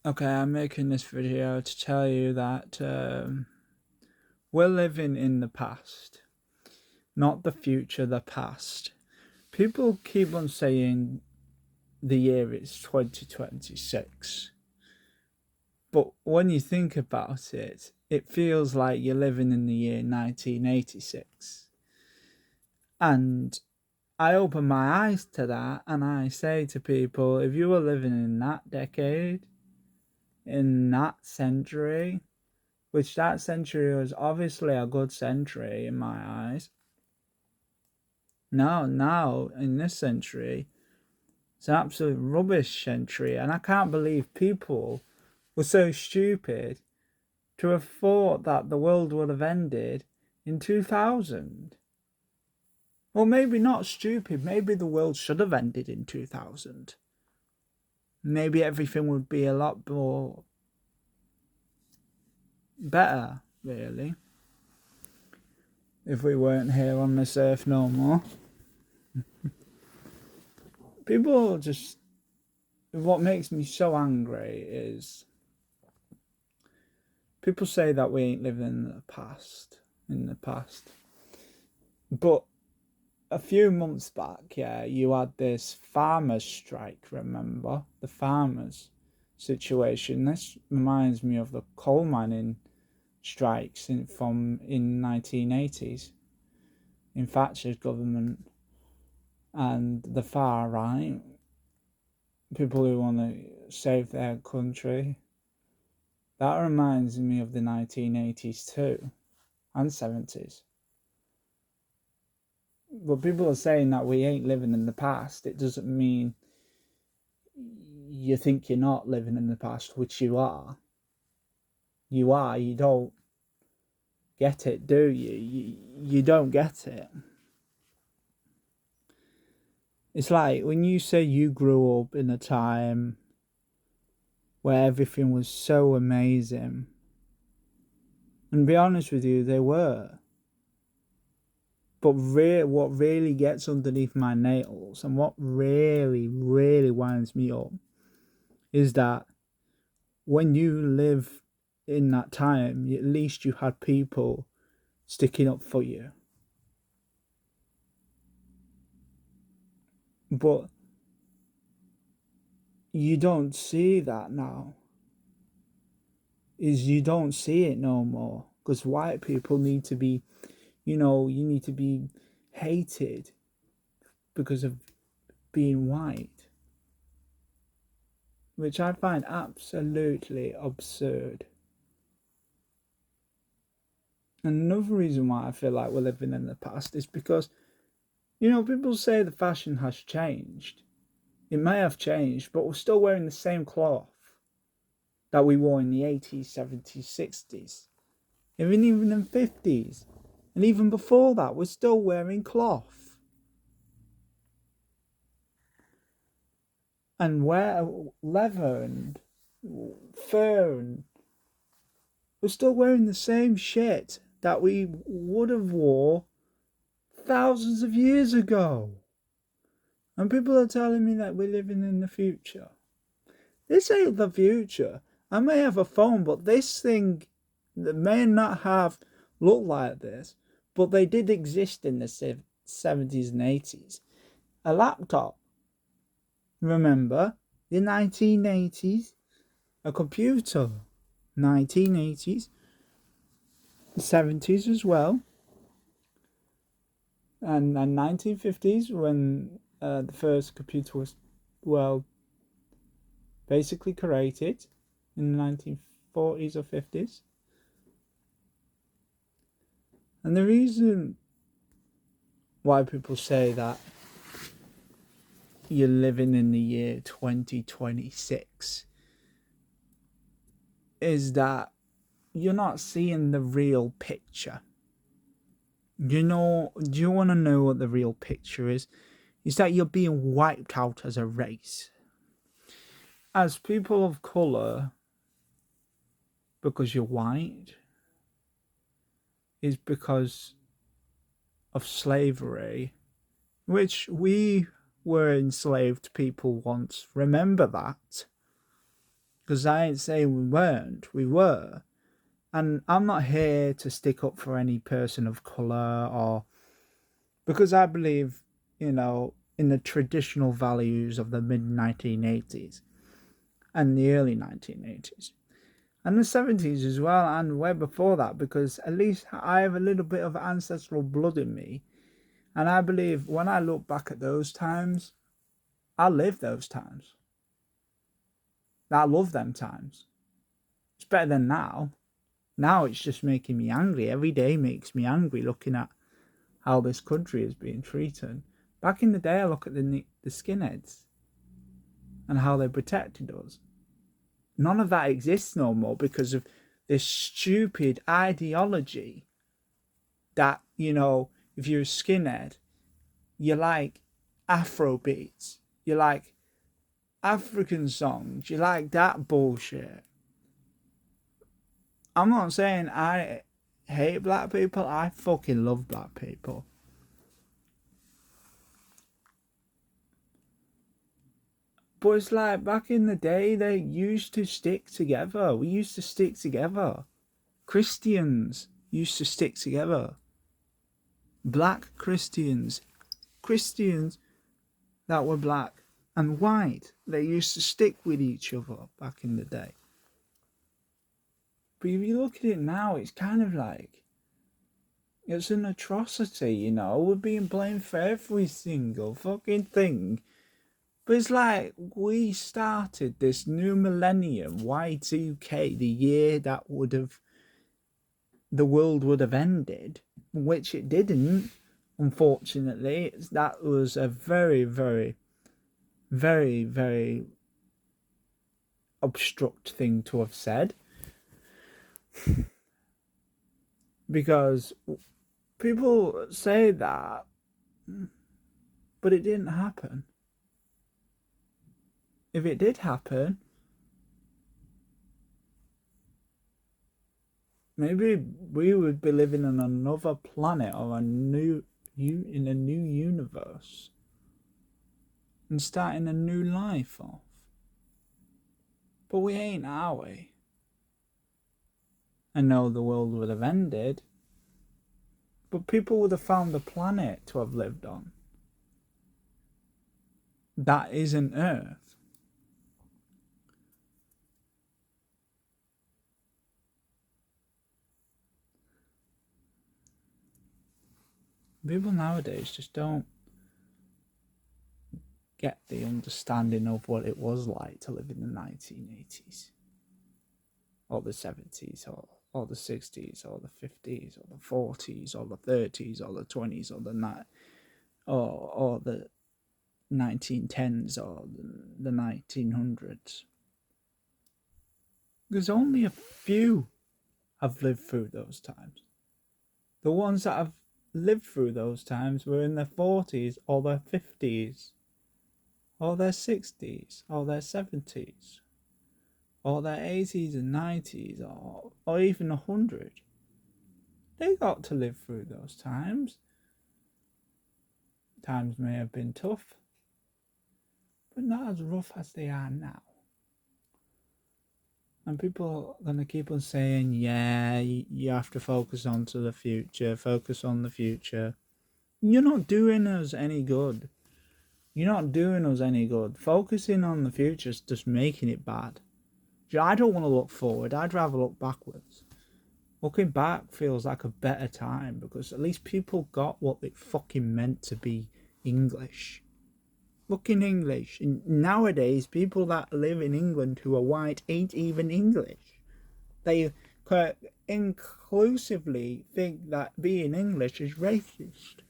Okay, I'm making this video to tell you that we're living in the past, not the future, the past. People keep on saying the year is 2026, but when you think about it, it feels like you're living in the year 1986. And I open my eyes to that and I say to people, if you were living in that decade, in that century, which that century was obviously a good century in my eyes. Now, in this century, it's an absolute rubbish century, and I can't believe people were so stupid to have thought that the world would have ended in 2000. Well, maybe not stupid, maybe the world should have ended in 2000. Maybe everything would be a lot more better, really, if we weren't here on this earth no more. People just, what makes me so angry is people say that we ain't living in the past. But a few months back, yeah, you had this farmers strike, remember? The farmers situation. This reminds me of the coal mining strikes in 1980s in Thatcher's government, and the far right, people who want to save their country. That reminds me of the 1980s too, and 70s. But people are saying that we ain't living in the past. It doesn't mean you think you're not living in the past, which you are. You are. You don't get it, do you? You don't get it. It's like when you say you grew up in a time where everything was so amazing. And to be honest with you, they were. But what really gets underneath my nails and what really, really winds me up is that when you live in that time, at least you had people sticking up for you. But you don't see that now. You don't see it no more. Because white people need to be, you need to be hated because of being white, which I find absolutely absurd. And another reason why I feel like we're living in the past is because, people say the fashion has changed. It may have changed, but we're still wearing the same cloth that we wore in the 80s, 70s, 60s, even in the 50s. And even before that, we're still wearing cloth. And wear leather and fur, and we're still wearing the same shit that we would have wore thousands of years ago. And people are telling me that we're living in the future. This ain't the future. I may have a phone, but this thing that may not have looked like this, but they did exist in the 70s and 80s. A laptop. Remember? The 1980s. A computer. 1980s. 70s as well. And 1950s when the first computer was, well, basically created in the 1940s or 50s. And the reason why people say that you're living in the year 2026 is that you're not seeing the real picture. Do you want to know what the real picture is? Is that you're being wiped out as a race. As people of colour, because you're white, is because of slavery, which we were enslaved people once. Remember that. Because I ain't saying we weren't, we were. And I'm not here to stick up for any person of colour or because I believe, in the traditional values of the mid 1980s and the early 1980s and the 70s as well, and way before that, because at least I have a little bit of ancestral blood in me. And I believe when I look back at those times, I lived those times. I love them times. It's better than now. Now it's just making me angry. Every day makes me angry looking at how this country is being treated. Back in the day, I look at the skinheads and how they protected us. None of that exists no more because of this stupid ideology that, if you're a skinhead, you like Afro beats, you like African songs, you like that bullshit. I'm not saying I hate black people, I fucking love black people. But it's like back in the day, they used to stick together. We used to stick together. Christians used to stick together. Black Christians that were black and white, they used to stick with each other back in the day. But if you look at it now, it's kind of like, it's an atrocity, We're being blamed for every single fucking thing. But it's like we started this new millennium, Y2K, the year that the world would have ended, which it didn't, unfortunately. That was a very, very, very, very obstruct thing to have said. Because people say that, but it didn't happen. If it did happen, maybe we would be living on another planet or in a new universe and starting a new life off. But we ain't, are we? I know the world would have ended, but people would have found a planet to have lived on. That isn't Earth. People nowadays just don't get the understanding of what it was like to live in the 1980s or the 70s or the 60s or the 50s or the 40s or the 30s or the 20s or the 1910s or the 1900s. Because only a few have lived through those times. The ones that have lived through those times were in their 40s or their 50s or their 60s or their 70s or their 80s and 90s or even 100. They got to live through those times. Times may have been tough, but not as rough as they are now. And people are going to keep on saying, yeah, you have to focus on to the future, focus on the future. You're not doing us any good. You're not doing us any good. Focusing on the future is just making it bad. I don't want to look forward. I'd rather look backwards. Looking back feels like a better time because at least people got what it fucking meant to be English. Fucking English. And nowadays, people that live in England who are white ain't even English. They inclusively think that being English is racist.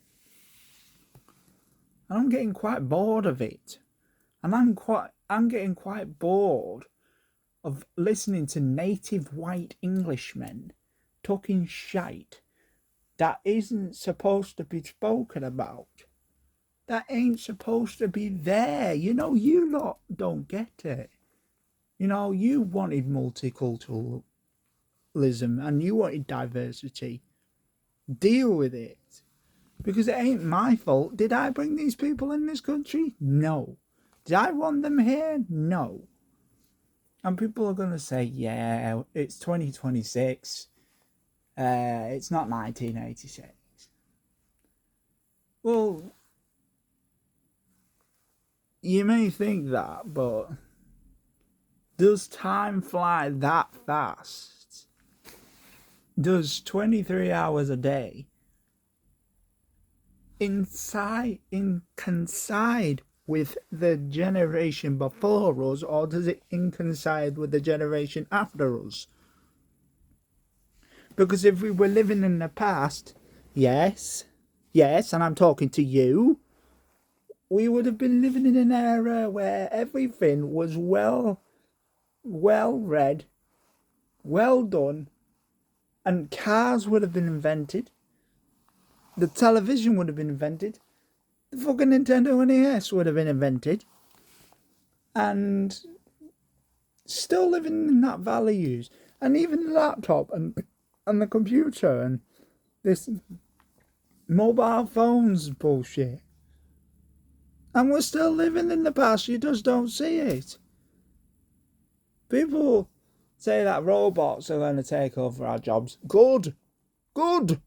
And I'm getting quite bored of it. And I'm getting quite bored of listening to native white Englishmen talking shite that isn't supposed to be spoken about. That ain't supposed to be there. You lot don't get it. You wanted multiculturalism and you wanted diversity. Deal with it. Because it ain't my fault. Did I bring these people in this country? No. Did I want them here? No. And people are going to say, yeah, it's 2026. It's not 1986. Well, you may think that, but does time fly that fast? Does 23 hours a day coincide with the generation before us, or does it coincide with the generation after us? Because if we were living in the past, yes, and I'm talking to you, we would have been living in an era where everything was well read, well done, and cars would have been invented, the television would have been invented, the fucking Nintendo NES would have been invented, and still living in that values, and even the laptop and the computer and this mobile phones bullshit. And we're still living in the past, you just don't see it. People say that robots are going to take over our jobs. Good. Because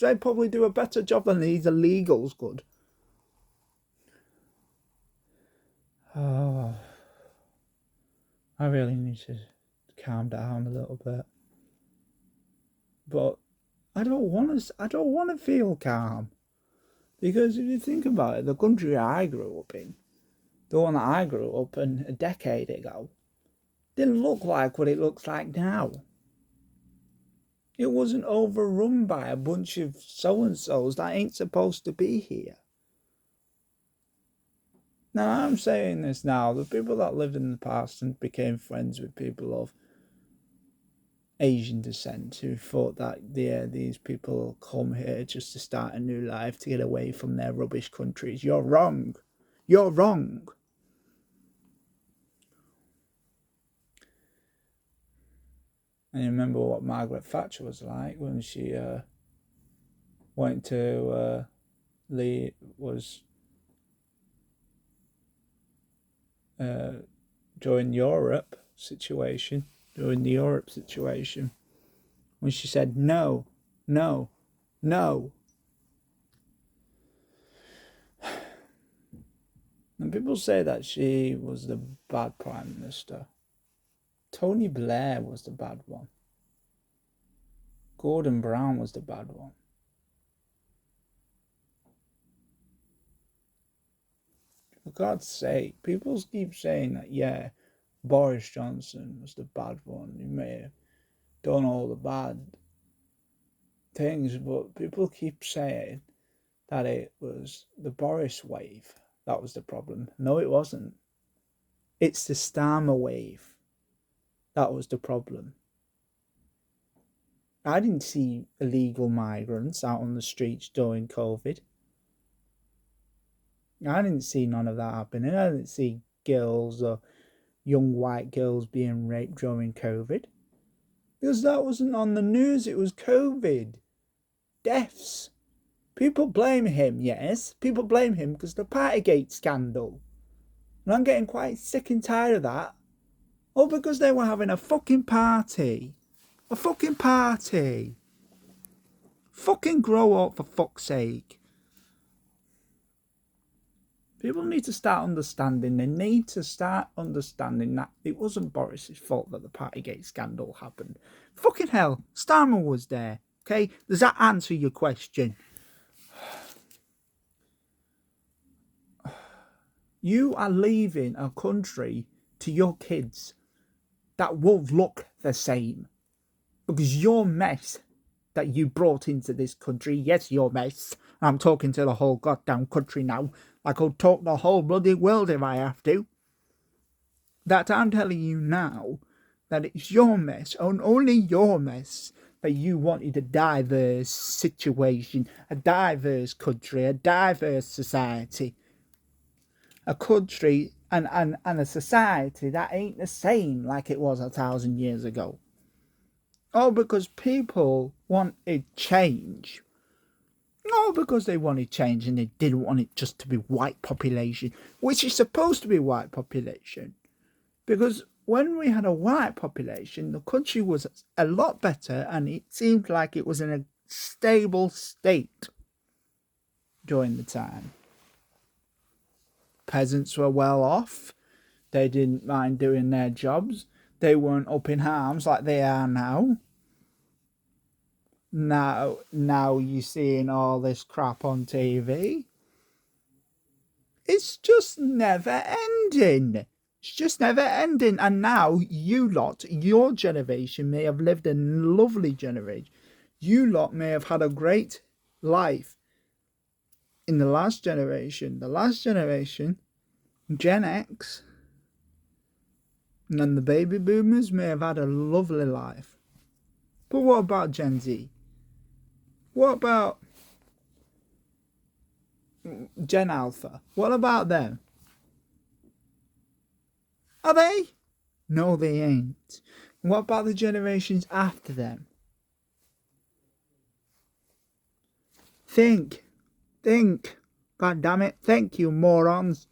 they probably do a better job than these illegals could. Oh, I really need to calm down a little bit. But I don't want to feel calm. Because if you think about it, the country I grew up in, the one that I grew up in a decade ago, didn't look like what it looks like now. It wasn't overrun by a bunch of so-and-sos that ain't supposed to be here. Now, I'm saying this now, the people that lived in the past and became friends with people of Asian descent who thought that these people come here just to start a new life, to get away from their rubbish countries. You're wrong. You're wrong. And you remember what Margaret Thatcher was like when she went to during the Europe situation, when she said no. And people say that she was the bad prime minister. Tony Blair was the bad one. Gordon Brown was the bad one. For God's sake, people keep saying that, yeah, Boris Johnson was the bad one. He may have done all the bad things, but people keep saying that it was the Boris wave that was the problem. No, it wasn't. It's the Starmer wave that was the problem. I didn't see illegal migrants out on the streets during COVID. I didn't see none of that happening. I didn't see girls or young white girls being raped during COVID. Because that wasn't on the news, it was COVID. Deaths. People blame him, yes. People blame him because the Partygate scandal. And I'm getting quite sick and tired of that. All because they were having a fucking party. A fucking party. Fucking grow up, for fuck's sake. People need to start understanding. They need to start understanding that it wasn't Boris's fault that the Partygate scandal happened. Fucking hell, Starmer was there. Okay, does that answer your question? You are leaving a country to your kids that won't look the same. Because your mess that you brought into this country, yes, your mess. I'm talking to the whole goddamn country now. I could talk the whole bloody world if I have to. That I'm telling you now that it's your mess, and only your mess, that you wanted a diverse situation, a diverse country, a diverse society. A country and a society that ain't the same like it was 1,000 years ago. Oh, because people wanted change. No, because they wanted change and they didn't want it just to be white population, which is supposed to be white population. Because when we had a white population, the country was a lot better and it seemed like it was in a stable state during the time. Peasants were well off. They didn't mind doing their jobs. They weren't up in arms like they are now. Now you're seeing all this crap on TV. It's just never ending. It's just never ending. And now you lot, your generation, may have lived a lovely generation. You lot may have had a great life in the last generation. The last generation, Gen X, and then the baby boomers may have had a lovely life. But what about Gen Z? What about Gen Alpha? What about them? Are they? No, they ain't. What about the generations after them? Think. God damn it. Think, you morons.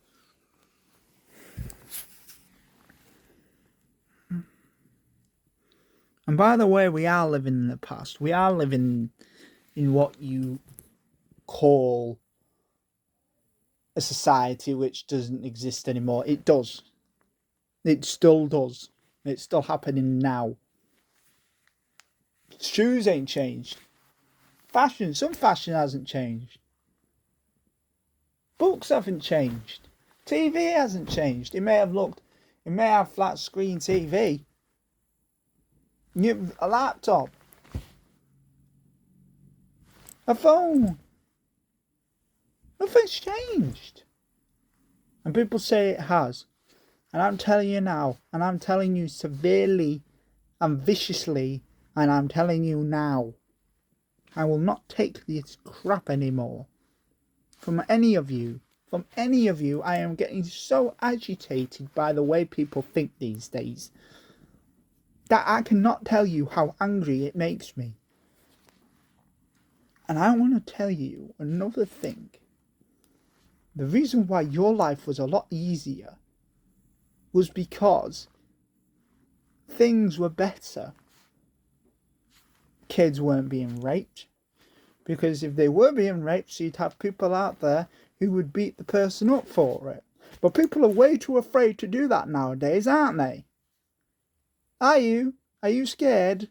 And by the way, we are living in the past. We are living in what you call a society which doesn't exist anymore. It does. It still does. It's still happening now. Shoes ain't changed. Some fashion hasn't changed. Books haven't changed. TV hasn't changed. It may have flat screen TV. A laptop. A phone. Nothing's changed. And people say it has. And I'm telling you now, and I'm telling you severely and viciously, and I'm telling you now, I will not take this crap anymore. From any of you, I am getting so agitated by the way people think these days that I cannot tell you how angry it makes me. And I want to tell you another thing. The reason why your life was a lot easier was because things were better. Kids weren't being raped. Because if they were being raped, so you'd have people out there who would beat the person up for it. But people are way too afraid to do that nowadays, aren't they? Are you? Are you scared?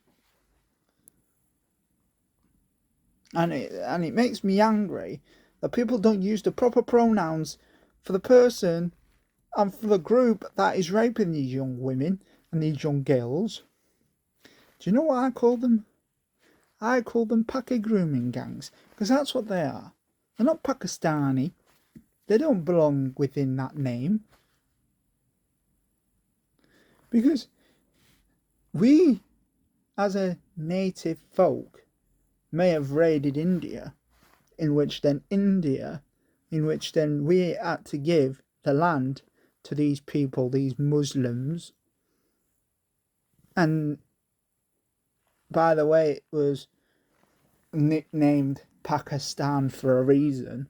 And it makes me angry that people don't use the proper pronouns for the person and for the group that is raping these young women and these young girls. Do you know what I call them? I call them Paki grooming gangs, because that's what they are. They're not Pakistani. They don't belong within that name. Because we, as a native folk, may have raided India, in which then we had to give the land to these people, these Muslims. And by the way, it was nicknamed Pakistan for a reason,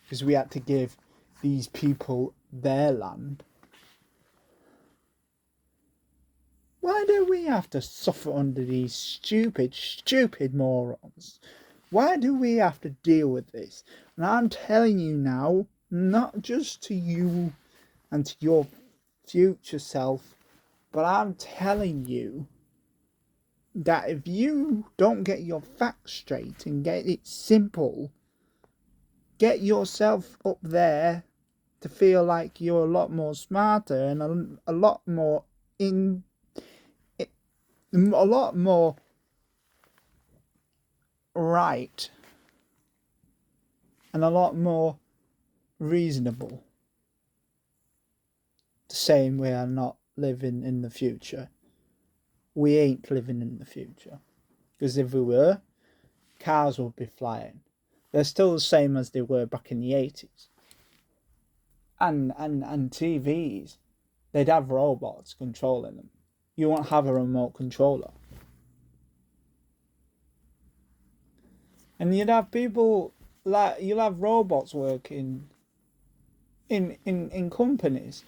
because we had to give these people their land. Why do we have to suffer under these stupid morons? Why do we have to deal with this? And I'm telling you now, not just to you and to your future self, but I'm telling you that if you don't get your facts straight and get it simple, get yourself up there to feel like you're a lot more smarter and a lot more right and a lot more reasonable to saying we are not living in the future. We ain't living in the future. Because if we were, cars would be flying. They're still the same as they were back in the 80s. And TVs, they'd have robots controlling them. You won't have a remote controller. And you'd have people, you'll have robots working in companies.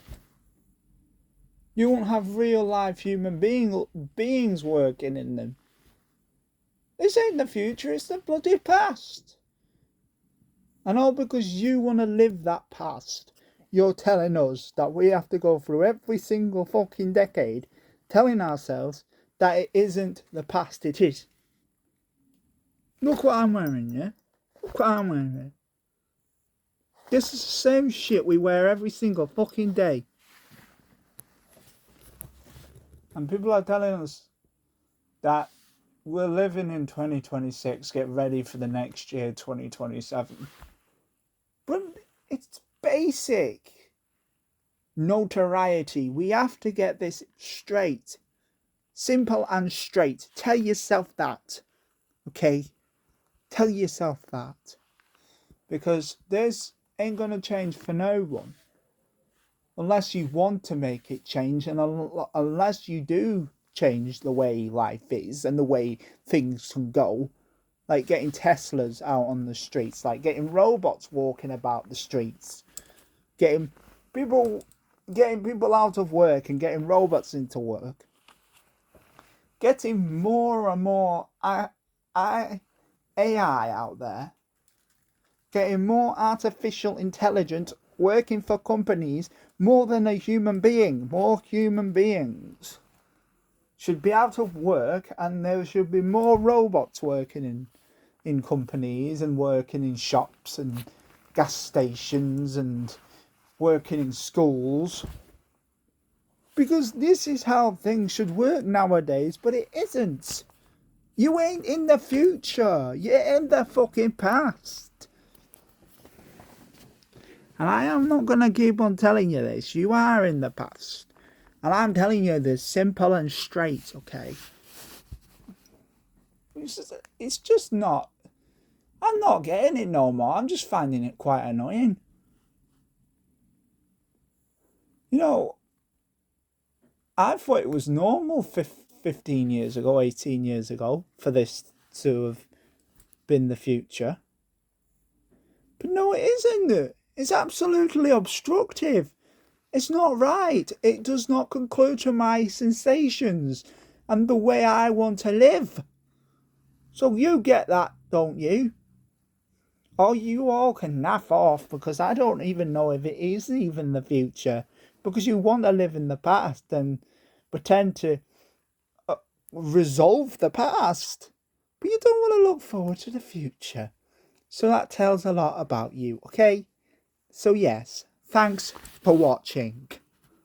You won't have real life human beings working in them. This ain't the future, it's the bloody past. And all because you want to live that past, you're telling us that we have to go through every single fucking decade telling ourselves that it isn't the past, it is. Look what I'm wearing, yeah? Look what I'm wearing. This is the same shit we wear every single fucking day. And people are telling us that we're living in 2026, get ready for the next year, 2027. But it's basic notoriety. We have to get this straight. Simple and straight. Tell yourself that. Okay? Tell yourself that. Because this ain't going to change for no one. Unless you want to make it change, and unless you do change the way life is and the way things can go, like getting Teslas out on the streets, like getting robots walking about the streets, getting people out of work and getting robots into work, getting more and more AI out there, getting more artificial intelligence working for companies more than a human being. More human beings should be out of work, and there should be more robots working in companies and working in shops and gas stations and working in schools. Because this is how things should work nowadays, but it isn't. You ain't in the future. You're in the fucking past. And I am not going to keep on telling you this. You are in the past. And I'm telling you this simple and straight, okay? It's just not. I'm not getting it no more. I'm just finding it quite annoying. You know, I thought it was normal 15 years ago, 18 years ago, for this to have been the future. But no, it isn't. It's absolutely obstructive. It's not right. It does not conclude to my sensations and the way I want to live. So you get that, don't you? Or you all can naff off, because I don't even know if it is even the future. Because you want to live in the past and pretend to resolve the past. But you don't want to look forward to the future. So that tells a lot about you, okay? So yes, thanks for watching.